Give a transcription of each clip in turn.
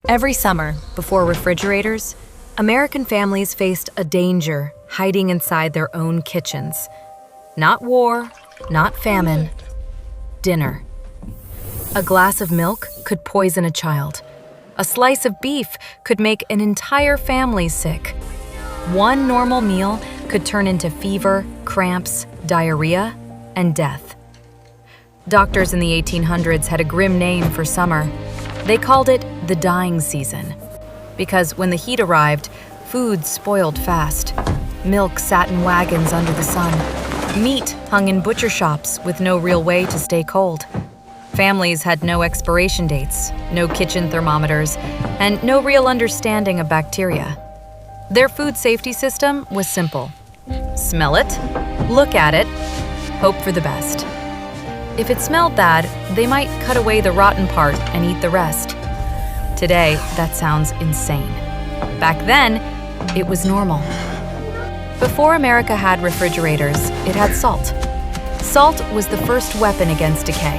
Every summer, before refrigerators, American families faced a danger hiding inside their own kitchens. Not war, not famine, dinner. A glass of milk could poison a child. A slice of beef could make an entire family sick. One normal meal could turn into fever, cramps, diarrhea, and death. Doctors in the 1800s had a grim name for summer. They called it the dying season, because when the heat arrived, food spoiled fast. Milk sat in wagons under the sun. Meat hung in butcher shops with no real way to stay cold. Families had no expiration dates, no kitchen thermometers, and no real understanding of bacteria. Their food safety system was simple. Smell it, look at it, hope for the best. If it smelled bad, they might cut away the rotten part and eat the rest. Today, that sounds insane. Back then, it was normal. Before America had refrigerators, it had salt. Salt was the first weapon against decay.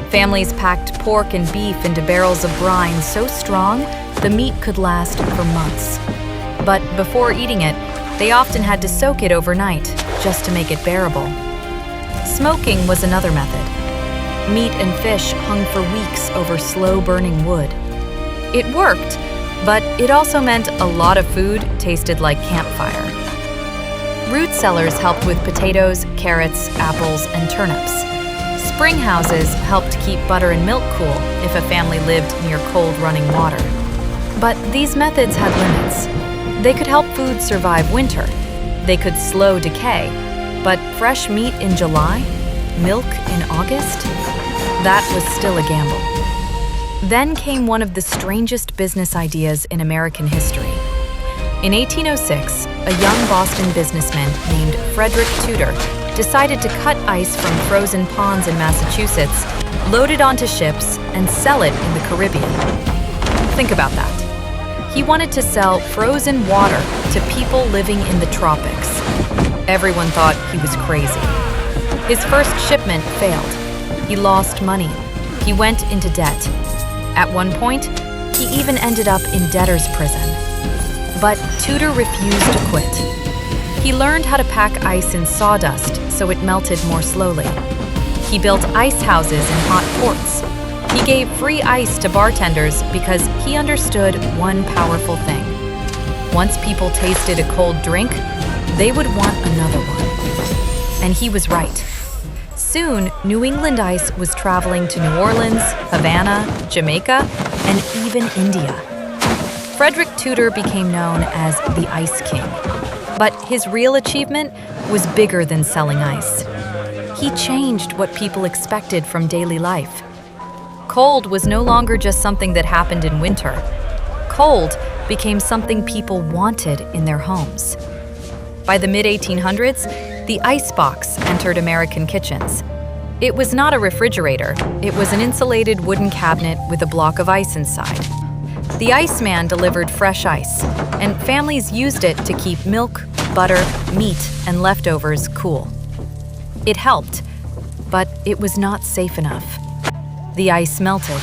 Families packed pork and beef into barrels of brine so strong, the meat could last for months. But before eating it, they often had to soak it overnight just to make it bearable. Smoking was another method. Meat and fish hung for weeks over slow-burning wood. It worked, but it also meant a lot of food tasted like campfire. Root cellars helped with potatoes, carrots, apples, and turnips. Spring houses helped keep butter and milk cool if a family lived near cold running water. But these methods had limits. They could help food survive winter. They could slow decay. But fresh meat in July? Milk in August? That was still a gamble. Then came one of the strangest business ideas in American history. In 1806, a young Boston businessman named Frederick Tudor decided to cut ice from frozen ponds in Massachusetts, load it onto ships, and sell it in the Caribbean. Think about that. He wanted to sell frozen water to people living in the tropics. Everyone thought he was crazy. His first shipment failed. He lost money. He went into debt. At one point, he even ended up in debtor's prison. But Tudor refused to quit. He learned how to pack ice in sawdust so it melted more slowly. He built ice houses in hot ports. He gave free ice to bartenders because he understood one powerful thing. Once people tasted a cold drink, they would want another one. And he was right. Soon, New England ice was traveling to New Orleans, Havana, Jamaica, and even India. Frederick Tudor became known as the Ice King. But his real achievement was bigger than selling ice. He changed what people expected from daily life. Cold was no longer just something that happened in winter. Cold became something people wanted in their homes. By the mid-1800s, the icebox entered American kitchens. It was not a refrigerator. It was an insulated wooden cabinet with a block of ice inside. The Iceman delivered fresh ice, and families used it to keep milk, butter, meat, and leftovers cool. It helped, but it was not safe enough. The ice melted.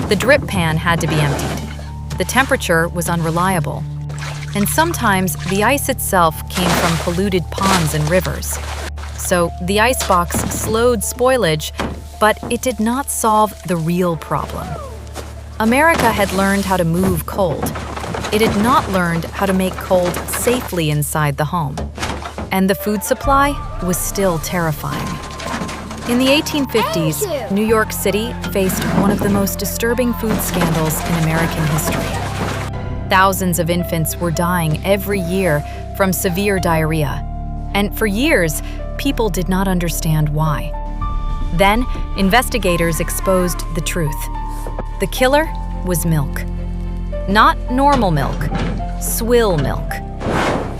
The drip pan had to be emptied. The temperature was unreliable. And sometimes the ice itself came from polluted ponds and rivers. So the icebox slowed spoilage, but it did not solve the real problem. America had learned how to move cold. It had not learned how to make cold safely inside the home. And the food supply was still terrifying. In the 1850s, New York City faced one of the most disturbing food scandals in American history. Thousands of infants were dying every year from severe diarrhea. And for years, people did not understand why. Then, investigators exposed the truth. The killer was milk. Not normal milk, swill milk.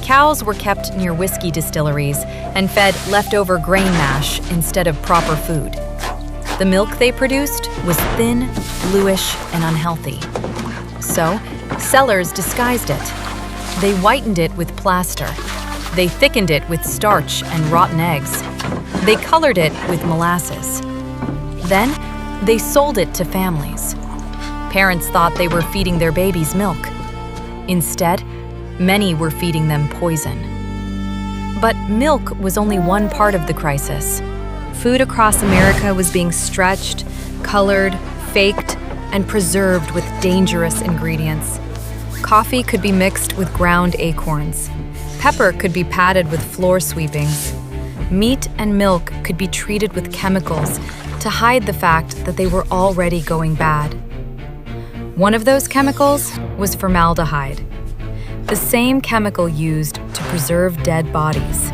Cows were kept near whiskey distilleries and fed leftover grain mash instead of proper food. The milk they produced was thin, bluish, and unhealthy. So, sellers disguised it. They whitened it with plaster. They thickened it with starch and rotten eggs. They colored it with molasses. Then, they sold it to families. Parents thought they were feeding their babies milk. Instead, many were feeding them poison. But milk was only one part of the crisis. Food across America was being stretched, colored, faked, and preserved with dangerous ingredients. Coffee could be mixed with ground acorns. Pepper could be padded with floor sweepings. Meat and milk could be treated with chemicals to hide the fact that they were already going bad. One of those chemicals was formaldehyde, the same chemical used to preserve dead bodies.